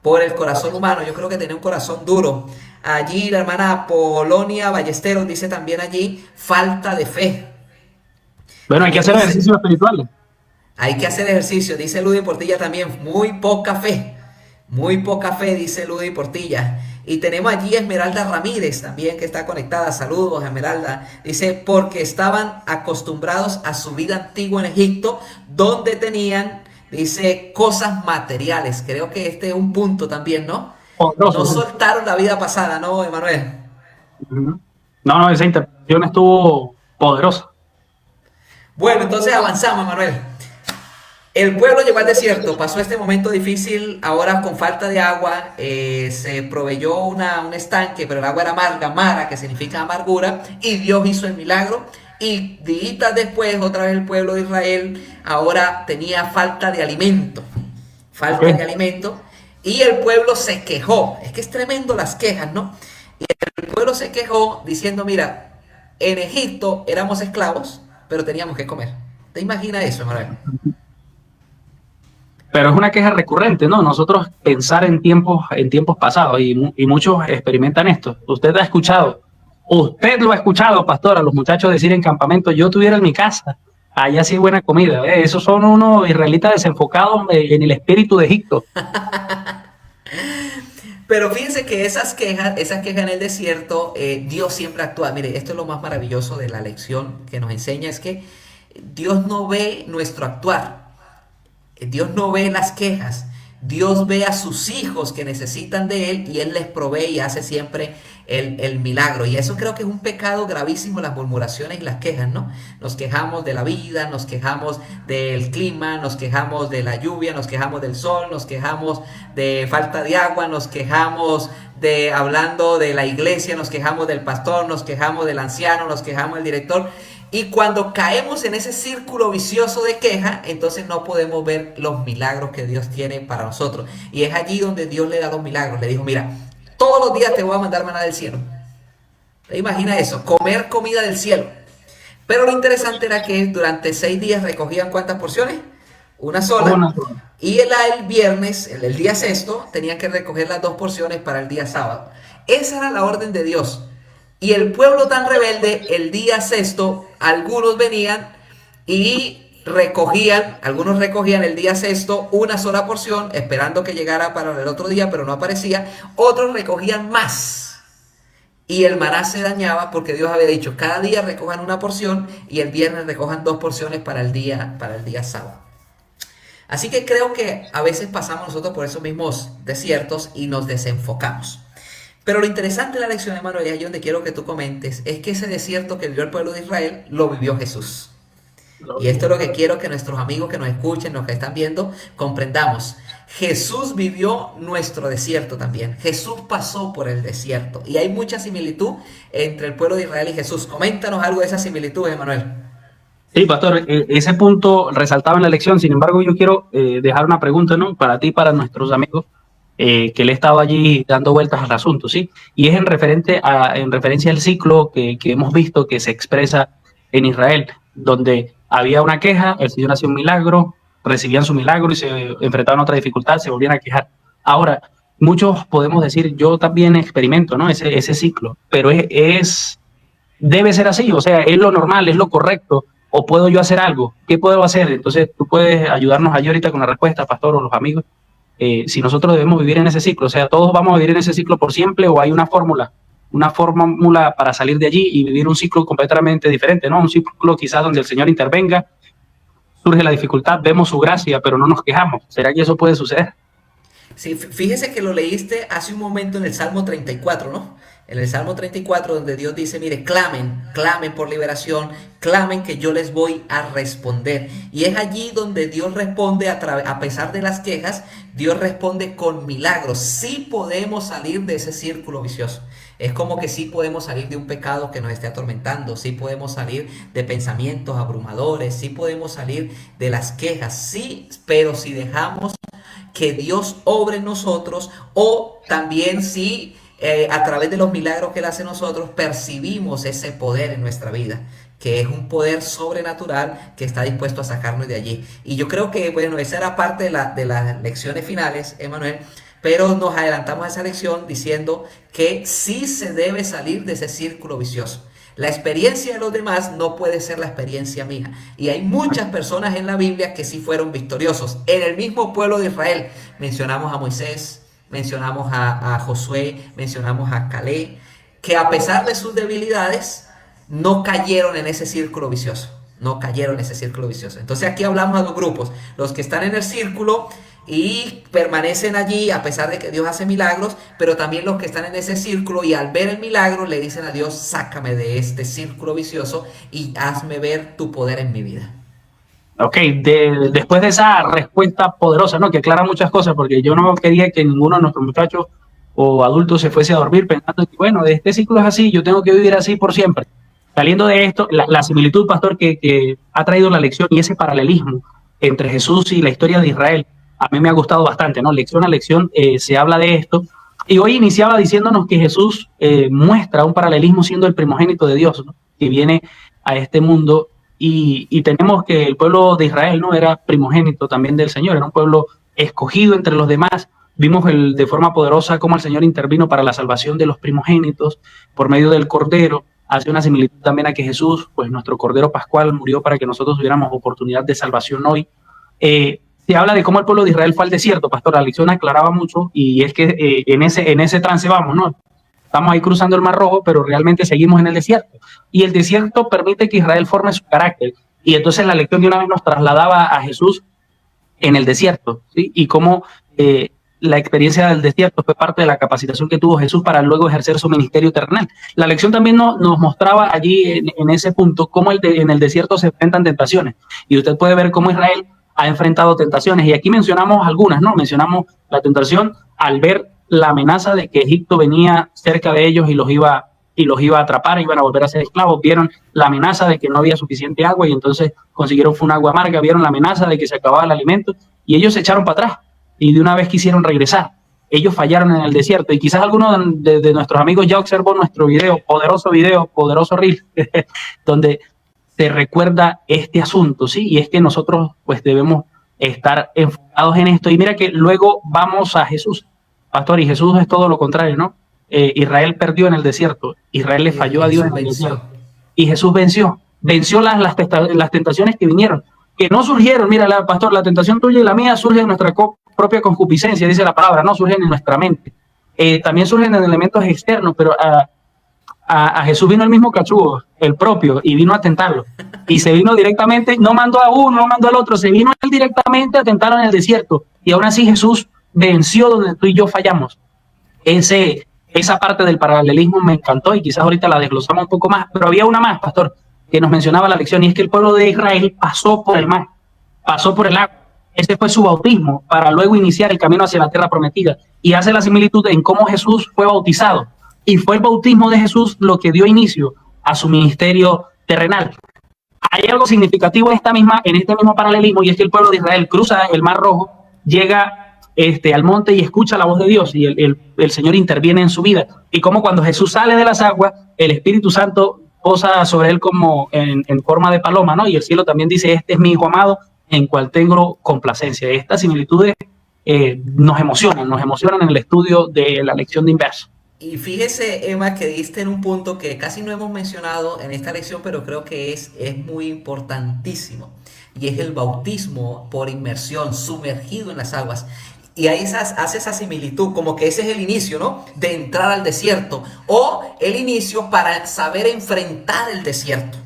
por el corazón humano. Yo creo que tenía un corazón duro. Allí la hermana Polonia Ballesteros dice también allí, falta de fe. Bueno, hay que También hacer dice, ejercicio espiritual. hay que hacer ejercicio, dice Ludy Portilla también, muy poca fe, dice Ludy Portilla. Y tenemos allí Esmeralda Ramírez también que está conectada, saludos Esmeralda, dice, porque estaban acostumbrados a su vida antigua en Egipto, donde tenían, dice, cosas materiales. Creo que este es un punto también, ¿no? No Poderoso, sí. soltaron la vida pasada, ¿no, Emanuel? Ujú. No, no, esa interpretación estuvo poderosa. Bueno, entonces avanzamos, Emanuel. El pueblo llegó al desierto, pasó este momento difícil, ahora con falta de agua, se proveyó un estanque, pero el agua era amarga, mara, que significa amargura, y Dios hizo el milagro. Y días después, otra vez el pueblo de Israel ahora tenía Ok. falta de alimento, y el pueblo se quejó. Es que es tremendo las quejas, ¿no? El pueblo se quejó diciendo, mira, en Egipto éramos esclavos, pero teníamos que comer. ¿Te imaginas eso, Manuel? Pero es una queja recurrente, ¿no? Nosotros pensar en tiempos pasados y muchos experimentan esto. Usted lo ha escuchado, pastor, a los muchachos decir en campamento, yo tuviera en mi casa, allá sí hay buena comida. Esos son unos israelitas desenfocados en el espíritu de Egipto. Pero fíjense que esas quejas en el desierto, Dios siempre actúa. Mire, esto es lo más maravilloso de la lección que nos enseña, es que Dios no ve nuestro actuar, Dios no ve las quejas, Dios ve a sus hijos que necesitan de Él y Él les provee y hace siempre el milagro. Y eso creo que es un pecado gravísimo, las murmuraciones y las quejas, ¿no? Nos quejamos de la vida, nos quejamos del clima, nos quejamos de la lluvia, nos quejamos del sol, nos quejamos de falta de agua, nos quejamos de hablando de la iglesia, nos quejamos del pastor, nos quejamos del anciano, nos quejamos del director. Y cuando caemos en ese círculo vicioso de queja, entonces no podemos ver los milagros que Dios tiene para nosotros. Y es allí donde Dios le da los milagros. Le dijo, mira, todos los días te voy a mandar maná del cielo. ¿Te imaginas eso? Comer comida del cielo. Pero lo interesante era que durante 6 días recogían ¿cuántas porciones? Una sola. Una- Y el viernes, el día sexto, tenían que recoger las 2 porciones para el día sábado. Esa era la orden de Dios. Y el pueblo tan rebelde, el día sexto, algunos venían y algunos recogían el día sexto una sola porción, esperando que llegara para el otro día, pero no aparecía. Otros recogían más. Y el maná se dañaba porque Dios había dicho, cada día recojan una porción y el viernes recojan 2 porciones para el día sábado. Así que creo que a veces pasamos nosotros por esos mismos desiertos y nos desenfocamos. Pero lo interesante de la lección, hermano, y ahí donde quiero que tú comentes, es que ese desierto que vivió el pueblo de Israel, lo vivió Jesús. Y esto es lo que quiero que nuestros amigos que nos escuchen, los que están viendo, comprendamos. Jesús vivió nuestro desierto también. Jesús pasó por el desierto. Y hay mucha similitud entre el pueblo de Israel y Jesús. Coméntanos algo de esa similitud, Emanuel. Sí, pastor, ese punto resaltaba en la lección. Sin embargo, yo quiero dejar una pregunta, ¿no? Para ti, para nuestros amigos, que le he estado allí dando vueltas al asunto, ¿sí? Y es en referencia al ciclo que hemos visto que se expresa en Israel, donde había una queja, el Señor hacía un milagro, recibían su milagro y se enfrentaban a otra dificultad, se volvían a quejar. Ahora, muchos podemos decir, yo también experimento, ¿no? Ese ciclo, pero debe ser así, o sea, es lo normal, es lo correcto, o puedo yo hacer algo, ¿qué puedo hacer? Entonces, tú puedes ayudarnos allí ahorita con la respuesta, pastor, o los amigos, si nosotros debemos vivir en ese ciclo, o sea, todos vamos a vivir en ese ciclo por siempre, o hay una fórmula para salir de allí y vivir un ciclo completamente diferente, ¿no? Un ciclo quizás donde el Señor intervenga, surge la dificultad, vemos su gracia, pero no nos quejamos. ¿Será que eso puede suceder? Sí, fíjese que lo leíste hace un momento en el Salmo 34, ¿no? En el Salmo 34 donde Dios dice, mire, clamen por liberación, clamen que yo les voy a responder. Y es allí donde Dios responde a pesar de las quejas, Dios responde con milagros. Sí podemos salir de ese círculo vicioso. Es como que sí podemos salir de un pecado que nos esté atormentando, sí podemos salir de pensamientos abrumadores, sí podemos salir de las quejas, sí, pero si dejamos que Dios obre en nosotros o también si a través de los milagros que Él hace en nosotros percibimos ese poder en nuestra vida, que es un poder sobrenatural que está dispuesto a sacarnos de allí. Y yo creo que, bueno, esa era parte de las lecciones finales, Emanuel, Pero nos adelantamos a esa lección diciendo que sí se debe salir de ese círculo vicioso. La experiencia de los demás no puede ser la experiencia mía. Y hay muchas personas en la Biblia que sí fueron victoriosos. En el mismo pueblo de Israel mencionamos a Moisés, mencionamos a Josué, mencionamos a Caleb, que a pesar de sus debilidades no cayeron en ese círculo vicioso. No cayeron en ese círculo vicioso. Entonces aquí hablamos de dos grupos. Los que están en el círculo y permanecen allí a pesar de que Dios hace milagros, pero también los que están en ese círculo y al ver el milagro le dicen a Dios: sácame de este círculo vicioso y hazme ver tu poder en mi vida. Ok, después de esa respuesta poderosa, ¿no? Que aclara muchas cosas, porque yo no quería que ninguno de nuestros muchachos o adultos se fuese a dormir pensando que, bueno, este ciclo es así, yo tengo que vivir así por siempre. Saliendo de esto, la similitud, pastor, que ha traído la lección y ese paralelismo entre Jesús y la historia de Israel, a mí me ha gustado bastante, ¿no? Lección a lección se habla de esto. Y hoy iniciaba diciéndonos que Jesús muestra un paralelismo siendo el primogénito de Dios, ¿no? Que viene a este mundo y tenemos que el pueblo de Israel no era primogénito también del Señor, era un pueblo escogido entre los demás. Vimos de forma poderosa cómo el Señor intervino para la salvación de los primogénitos por medio del Cordero. Hace una similitud también a que Jesús, pues nuestro Cordero Pascual, murió para que nosotros tuviéramos oportunidad de salvación hoy. Se habla de cómo el pueblo de Israel fue al desierto, pastor. La lección aclaraba mucho y es que en ese trance vamos, ¿no? Estamos ahí cruzando el Mar Rojo, pero realmente seguimos en el desierto. Y el desierto permite que Israel forme su carácter. Y entonces la lección de una vez nos trasladaba a Jesús en el desierto, ¿sí? Y cómo la experiencia del desierto fue parte de la capacitación que tuvo Jesús para luego ejercer su ministerio terrenal. La lección también nos mostraba allí en ese punto cómo en el desierto se enfrentan tentaciones. Y usted puede ver cómo Israel ha enfrentado tentaciones. Y aquí mencionamos algunas, ¿no? Mencionamos la tentación al ver la amenaza de que Egipto venía cerca de ellos y los iba a atrapar, iban a volver a ser esclavos. Vieron la amenaza de que no había suficiente agua y entonces consiguieron un agua amarga. Vieron la amenaza de que se acababa el alimento y ellos se echaron para atrás y de una vez quisieron regresar. Ellos fallaron en el desierto y quizás alguno de nuestros amigos ya observó nuestro poderoso reel, donde se recuerda este asunto, ¿sí? Y es que nosotros pues debemos estar enfocados en esto. Y mira que luego vamos a Jesús, pastor, y Jesús es todo lo contrario, ¿no? Israel perdió en el desierto, Israel le falló a Dios en el desierto. Y Jesús venció las tentaciones que vinieron, que no surgieron, mira, pastor, la tentación tuya y la mía surge de nuestra propia concupiscencia, dice la palabra, no surgen en nuestra mente. También surgen en elementos externos, pero a Jesús vino el mismo cachugo, el propio, y vino a tentarlo. Y se vino directamente, no mandó a uno, no mandó al otro, se vino él directamente a tentarlo en el desierto. Y aún así Jesús venció donde tú y yo fallamos. Esa parte del paralelismo me encantó y quizás ahorita la desglosamos un poco más, pero había una más, pastor, que nos mencionaba la lección, y es que el pueblo de Israel pasó por el mar, pasó por el agua. Ese fue su bautismo para luego iniciar el camino hacia la tierra prometida. Y hace la similitud en cómo Jesús fue bautizado. Y fue el bautismo de Jesús lo que dio inicio a su ministerio terrenal. Hay algo significativo en este mismo paralelismo, y es que el pueblo de Israel cruza el Mar Rojo, llega al monte y escucha la voz de Dios, y el Señor interviene en su vida. Y como cuando Jesús sale de las aguas, el Espíritu Santo posa sobre él como en forma de paloma, ¿no? Y el cielo también dice: este es mi hijo amado, en cual tengo complacencia. Estas similitudes nos emocionan en el estudio de la lección de inverso. Y fíjese, Emma, que diste en un punto que casi no hemos mencionado en esta lección, pero creo que es muy importantísimo. Y es el bautismo por inmersión, sumergido en las aguas. Y ahí hace esa similitud, como que ese es el inicio, ¿no? De entrar al desierto. O el inicio para saber enfrentar el desierto.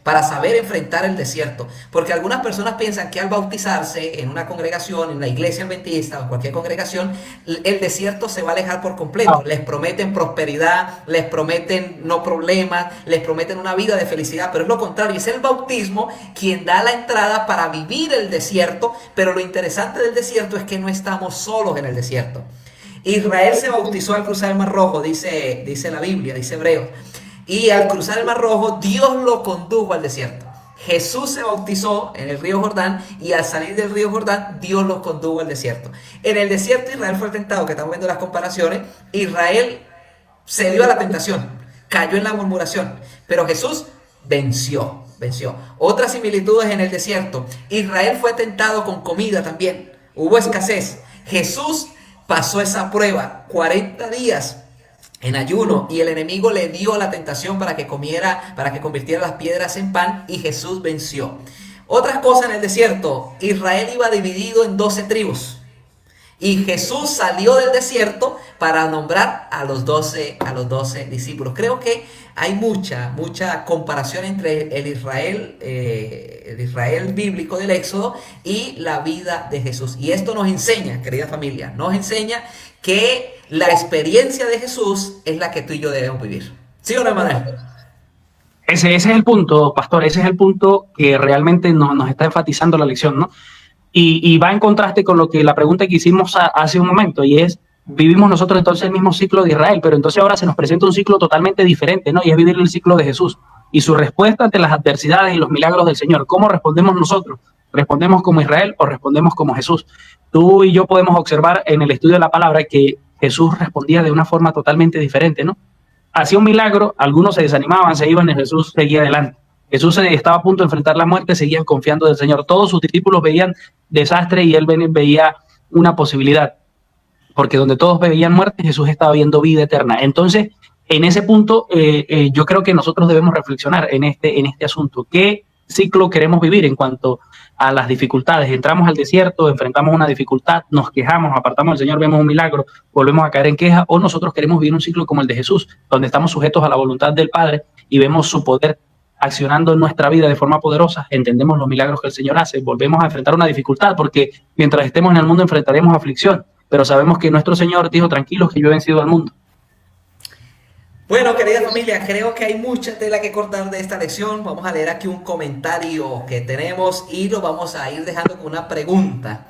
Para saber enfrentar el desierto. Porque algunas personas piensan que al bautizarse en una congregación, en la iglesia adventista o en cualquier congregación, el desierto se va a alejar por completo. Les prometen prosperidad, les prometen no problemas, les prometen una vida de felicidad, pero es lo contrario. Es el bautismo quien da la entrada para vivir el desierto, pero lo interesante del desierto es que no estamos solos en el desierto. Israel se bautizó al cruzar el Mar Rojo, dice la Biblia, dice Hebreos. Y al cruzar el Mar Rojo, Dios lo condujo al desierto. Jesús se bautizó en el río Jordán y al salir del río Jordán, Dios lo condujo al desierto. En el desierto Israel fue tentado, que estamos viendo las comparaciones. Israel cedió a la tentación, cayó en la murmuración, pero Jesús venció. Otras similitudes en el desierto. Israel fue tentado con comida también, hubo escasez. Jesús pasó esa prueba, 40 días en ayuno, y el enemigo le dio la tentación para que comiera, para que convirtiera las piedras en pan, y Jesús venció. Otra cosa en el desierto, Israel iba dividido en 12 tribus. Y Jesús salió del desierto para nombrar a los 12 discípulos. Creo que hay mucha comparación entre el Israel bíblico del Éxodo y la vida de Jesús. Y esto nos enseña, querida familia, nos enseña que la experiencia de Jesús es la que tú y yo debemos vivir. ¿Sí o no, Emanuel? Ese es el punto, pastor, ese es el punto que realmente nos está enfatizando la lección, ¿no? Y va en contraste con lo que la pregunta que hicimos hace un momento, y es, vivimos nosotros entonces el mismo ciclo de Israel, pero entonces ahora se nos presenta un ciclo totalmente diferente, ¿no? Y es vivir el ciclo de Jesús y su respuesta ante las adversidades y los milagros del Señor. ¿Cómo respondemos nosotros? ¿Respondemos como Israel o respondemos como Jesús? Tú y yo podemos observar en el estudio de la palabra que Jesús respondía de una forma totalmente diferente, ¿no? Hacía un milagro, algunos se desanimaban, se iban y Jesús seguía adelante. Jesús estaba a punto de enfrentar la muerte, seguían confiando del Señor. Todos sus discípulos veían desastre y él veía una posibilidad, porque donde todos veían muerte, Jesús estaba viendo vida eterna. Entonces, en ese punto, yo creo que nosotros debemos reflexionar en este asunto. ¿Qué ciclo queremos vivir en cuanto a las dificultades? Entramos al desierto, enfrentamos una dificultad, nos quejamos, nos apartamos del Señor, vemos un milagro, volvemos a caer en queja, o nosotros queremos vivir un ciclo como el de Jesús, donde estamos sujetos a la voluntad del Padre y vemos su poder accionando en nuestra vida de forma poderosa, entendemos los milagros que el Señor hace, volvemos a enfrentar una dificultad, porque mientras estemos en el mundo enfrentaremos aflicción, pero sabemos que nuestro Señor dijo, tranquilos que yo he vencido al mundo. Bueno, querida familia, creo que hay mucha tela que cortar de esta lección. Vamos a leer aquí un comentario que tenemos y lo vamos a ir dejando con una pregunta.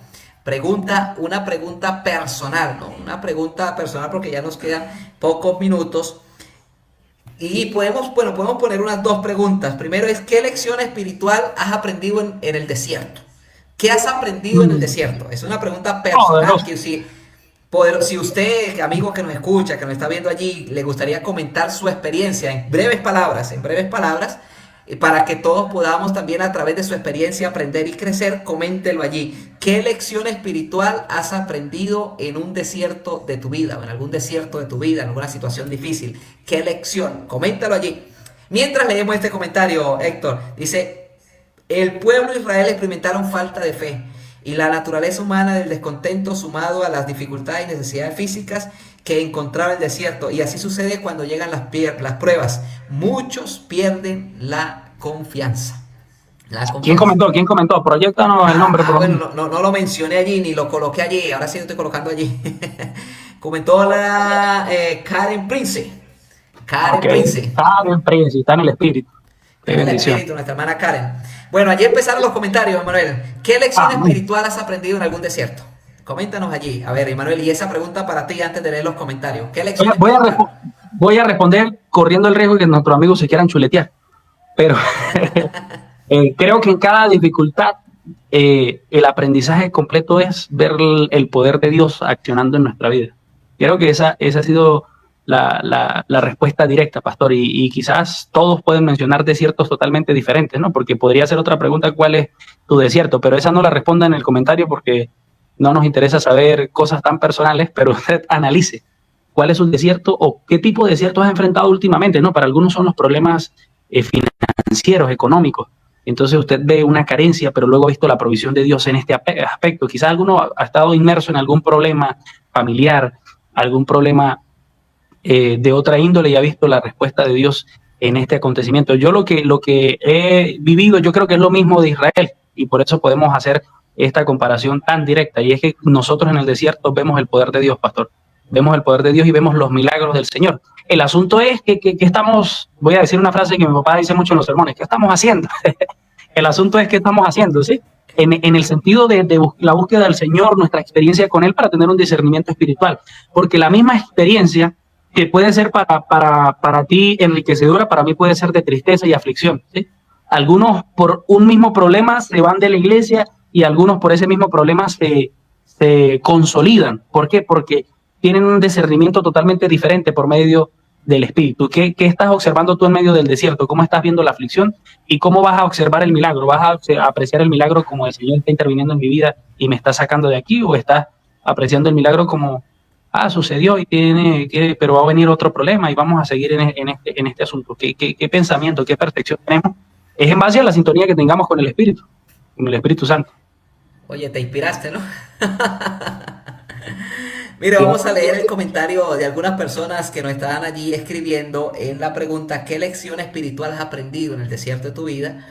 Una pregunta personal, ¿no? Una pregunta personal porque ya nos quedan pocos minutos. Y podemos poner unas dos preguntas. Primero es, ¿qué lección espiritual has aprendido en el desierto? ¿Qué has aprendido en el desierto? Es una pregunta personal que si usted, amigo que nos escucha, que nos está viendo allí, le gustaría comentar su experiencia en breves palabras, para que todos podamos también a través de su experiencia aprender y crecer, coméntelo allí. ¿Qué lección espiritual has aprendido en un desierto de tu vida, o en algún desierto de tu vida, en alguna situación difícil? ¿Qué lección? Coméntalo allí. Mientras leemos este comentario, Héctor, dice, el pueblo de Israel experimentaron falta de fe y la naturaleza humana del descontento sumado a las dificultades y necesidades físicas que encontraba el desierto. Y así sucede cuando llegan las pruebas. Muchos pierden la confianza. ¿Quién comentó? Proyéctanos el nombre. Bueno, no lo mencioné allí, ni lo coloqué allí. Ahora sí lo estoy colocando allí. Comentó la Karen Prince. Karen Prince, está en el espíritu. En el espíritu, nuestra hermana Karen. Bueno, allí empezaron los comentarios, Emanuel. ¿Qué lección espiritual has aprendido en algún desierto? Coméntanos allí. A ver, Emanuel, y esa pregunta para ti antes de leer los comentarios. ¿Qué lección voy a responder corriendo el riesgo de que nuestros amigos se quieran chuletear. Pero creo que en cada dificultad el aprendizaje completo es ver el poder de Dios accionando en nuestra vida. Creo que esa ha sido la respuesta directa, pastor, y quizás todos pueden mencionar desiertos totalmente diferentes, ¿no? Porque podría ser otra pregunta, ¿cuál es tu desierto? Pero esa no la responda en el comentario porque no nos interesa saber cosas tan personales, pero usted analice cuál es un desierto o qué tipo de desierto has enfrentado últimamente, ¿no? Para algunos son los problemas financieros, económicos. Entonces usted ve una carencia, pero luego ha visto la provisión de Dios en este aspecto. Quizás alguno ha estado inmerso en algún problema familiar, algún problema de otra índole y ha visto la respuesta de Dios en este acontecimiento. Yo lo que he vivido, yo creo que es lo mismo de Israel y por eso podemos hacer esta comparación tan directa, y es que nosotros en el desierto vemos el poder de Dios, pastor. Vemos el poder de Dios y vemos los milagros del Señor. El asunto es que estamos, voy a decir una frase que mi papá dice mucho en los sermones, ¿qué estamos haciendo? El asunto es qué estamos haciendo, ¿sí? En el sentido de la búsqueda del Señor, nuestra experiencia con Él para tener un discernimiento espiritual. Porque la misma experiencia que puede ser para ti enriquecedora, para mí puede ser de tristeza y aflicción, ¿sí? Algunos por un mismo problema se van de la iglesia y algunos por ese mismo problema se consolidan. ¿Por qué? Porque tienen un discernimiento totalmente diferente por medio del Espíritu. ¿Qué estás observando tú en medio del desierto? ¿Cómo estás viendo la aflicción? ¿Y cómo vas a observar el milagro? ¿Vas a apreciar el milagro como el Señor está interviniendo en mi vida y me está sacando de aquí? ¿O estás apreciando el milagro como, sucedió y pero va a venir otro problema y vamos a seguir en este asunto. ¿Qué pensamiento, qué percepción tenemos? Es en base a la sintonía que tengamos con el Espíritu Santo. Oye, te inspiraste, ¿no? Mira, vamos a leer el comentario de algunas personas que nos estaban allí escribiendo en la pregunta: ¿qué lección espiritual has aprendido en el desierto de tu vida?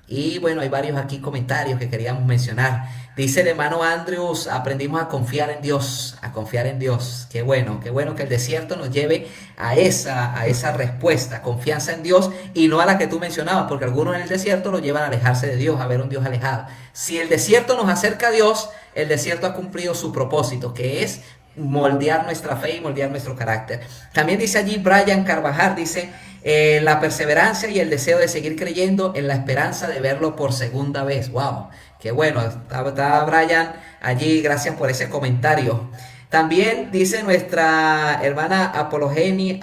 Y bueno, hay varios aquí comentarios que queríamos mencionar. Dice el hermano Andrews: aprendimos a confiar en Dios, a confiar en Dios. Qué bueno que el desierto nos lleve a esa respuesta, confianza en Dios, y no a la que tú mencionabas, porque algunos en el desierto lo llevan a alejarse de Dios, a ver un Dios alejado. Si el desierto nos acerca a Dios, el desierto ha cumplido su propósito, que es moldear nuestra fe y moldear nuestro carácter. También dice allí Brian Carvajal, dice: la perseverancia y el deseo de seguir creyendo en la esperanza de verlo por segunda vez. Wow, qué bueno, está Brian allí, gracias por ese comentario. También dice nuestra hermana Apolonia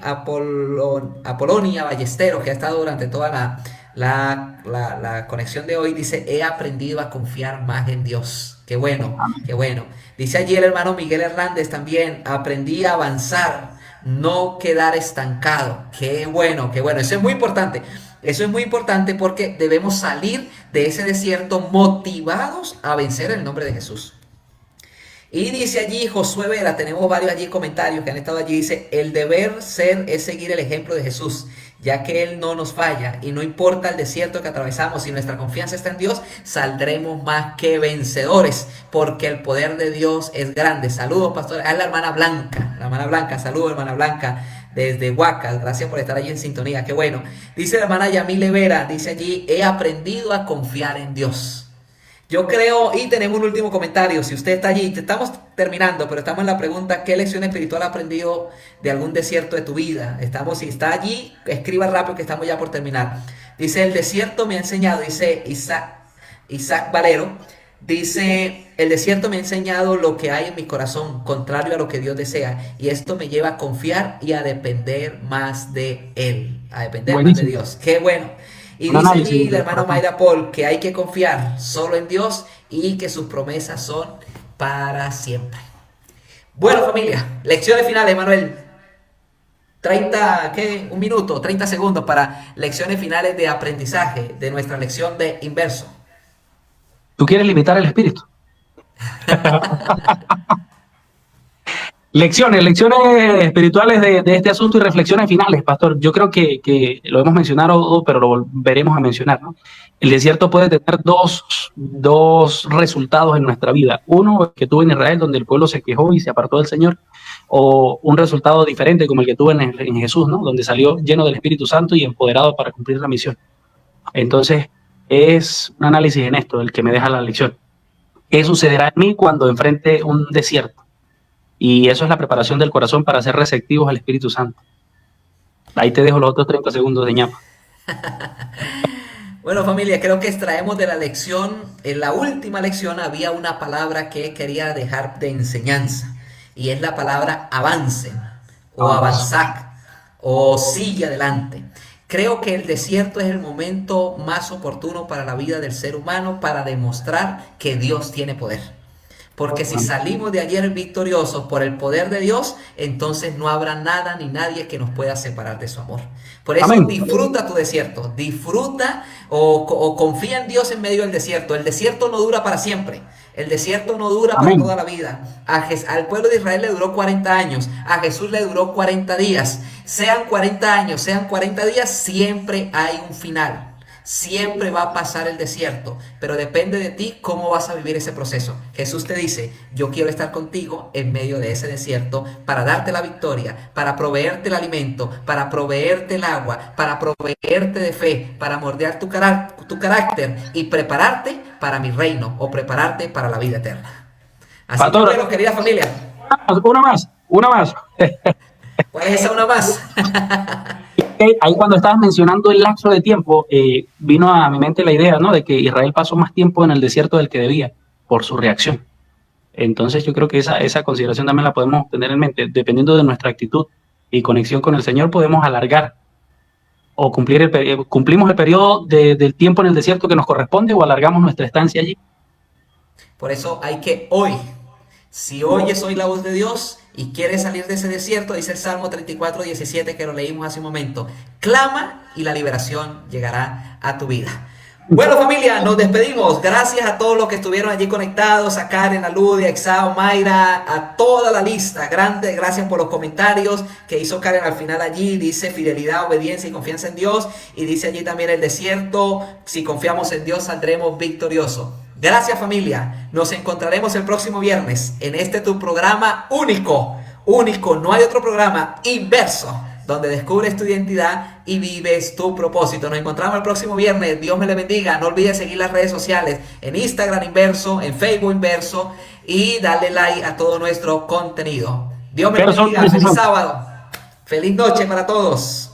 Ballesteros, que ha estado durante toda la conexión de hoy, dice: he aprendido a confiar más en Dios. Qué bueno, qué bueno. Dice allí el hermano Miguel Hernández también: aprendí a avanzar, no quedar estancado. Qué bueno, qué bueno. Eso es muy importante. Eso es muy importante porque debemos salir de ese desierto motivados a vencer en el nombre de Jesús. Y dice allí Josué Vera, tenemos varios allí comentarios que han estado allí, dice: el deber ser es seguir el ejemplo de Jesús, ya que Él no nos falla y no importa el desierto que atravesamos, si nuestra confianza está en Dios, saldremos más que vencedores, porque el poder de Dios es grande. Saludos, pastor. Es la hermana Blanca, saludos, hermana Blanca, desde Huacas, gracias por estar allí en sintonía, qué bueno. Dice la hermana Yamile Vera, dice allí: he aprendido a confiar en Dios. Yo creo, y tenemos un último comentario, si usted está allí, estamos terminando, pero estamos en la pregunta: ¿qué lección espiritual has aprendido de algún desierto de tu vida? Si está allí, escriba rápido que estamos ya por terminar. Dice: el desierto me ha enseñado, dice Isaac Valero, dice: el desierto me ha enseñado lo que hay en mi corazón, contrario a lo que Dios desea, y esto me lleva a confiar y a depender más de Él, a depender más de Dios. Qué bueno. Y dice allí el hermano Mayra Paul que hay que confiar solo en Dios y que sus promesas son para siempre. Bueno, familia, lecciones finales, Manuel. 1 minuto, 30 segundos para lecciones finales de aprendizaje de nuestra lección de inverso. ¿Tú quieres limitar el espíritu? Lecciones espirituales de este asunto y reflexiones finales, pastor. Yo creo que lo hemos mencionado, pero lo volveremos a mencionar, ¿no? El desierto puede tener dos resultados en nuestra vida. Uno, que tuvo en Israel, donde el pueblo se quejó y se apartó del Señor, o un resultado diferente como el que tuvo en Jesús, ¿no? Donde salió lleno del Espíritu Santo y empoderado para cumplir la misión. Entonces, es un análisis en esto el que me deja la lección. ¿Qué sucederá en mí cuando enfrente un desierto? Y eso es la preparación del corazón para ser receptivos al Espíritu Santo. Ahí te dejo los otros 30 segundos de ñapa. Bueno, familia, creo que extraemos de la lección, en la última lección había una palabra que quería dejar de enseñanza, y es la palabra avancen, o avanzar, o sigue adelante. Creo que el desierto es el momento más oportuno para la vida del ser humano para demostrar que Dios tiene poder. Porque si salimos de ayer victoriosos por el poder de Dios, entonces no habrá nada ni nadie que nos pueda separar de su amor. Por eso disfruta tu desierto, disfruta o confía en Dios en medio del desierto. El desierto no dura para siempre. El desierto no dura para toda la vida. Al pueblo de Israel le duró 40 años, a Jesús le duró 40 días. Sean 40 años, sean 40 días, siempre hay un final. Siempre va a pasar el desierto, pero depende de ti cómo vas a vivir ese proceso. Jesús te dice: yo quiero estar contigo en medio de ese desierto para darte la victoria, para proveerte el alimento, para proveerte el agua, para proveerte de fe, para moldear tu carácter y prepararte para mi reino o prepararte para la vida eterna. Así que bueno, querida familia. Una más. ¿Cuál es esa una más? Ahí cuando estabas mencionando el lapso de tiempo, vino a mi mente la idea, ¿no?, de que Israel pasó más tiempo en el desierto del que debía por su reacción. Entonces yo creo que esa consideración también la podemos tener en mente. Dependiendo de nuestra actitud y conexión con el Señor, podemos alargar o cumplimos el periodo del tiempo en el desierto que nos corresponde, o alargamos nuestra estancia allí. Por eso hay que hoy Si oyes hoy la voz de Dios y quieres salir de ese desierto, dice el Salmo 34:17 que lo leímos hace un momento, clama y la liberación llegará a tu vida. Bueno, familia, nos despedimos. Gracias a todos los que estuvieron allí conectados, a Karen, a Ludia, a Exao, Mayra, a toda la lista. Grande, gracias por los comentarios que hizo Karen al final allí. Dice fidelidad, obediencia y confianza en Dios. Y dice allí también el desierto, si confiamos en Dios saldremos victoriosos. Gracias, familia. Nos encontraremos el próximo viernes en este tu programa único. Único, no hay otro programa, Inverso, donde descubres tu identidad y vives tu propósito. Nos encontramos el próximo viernes. Dios me le bendiga. No olvides seguir las redes sociales en Instagram Inverso, en Facebook Inverso y darle like a todo nuestro contenido. Dios me bendiga. Feliz sábado. Feliz noche para todos.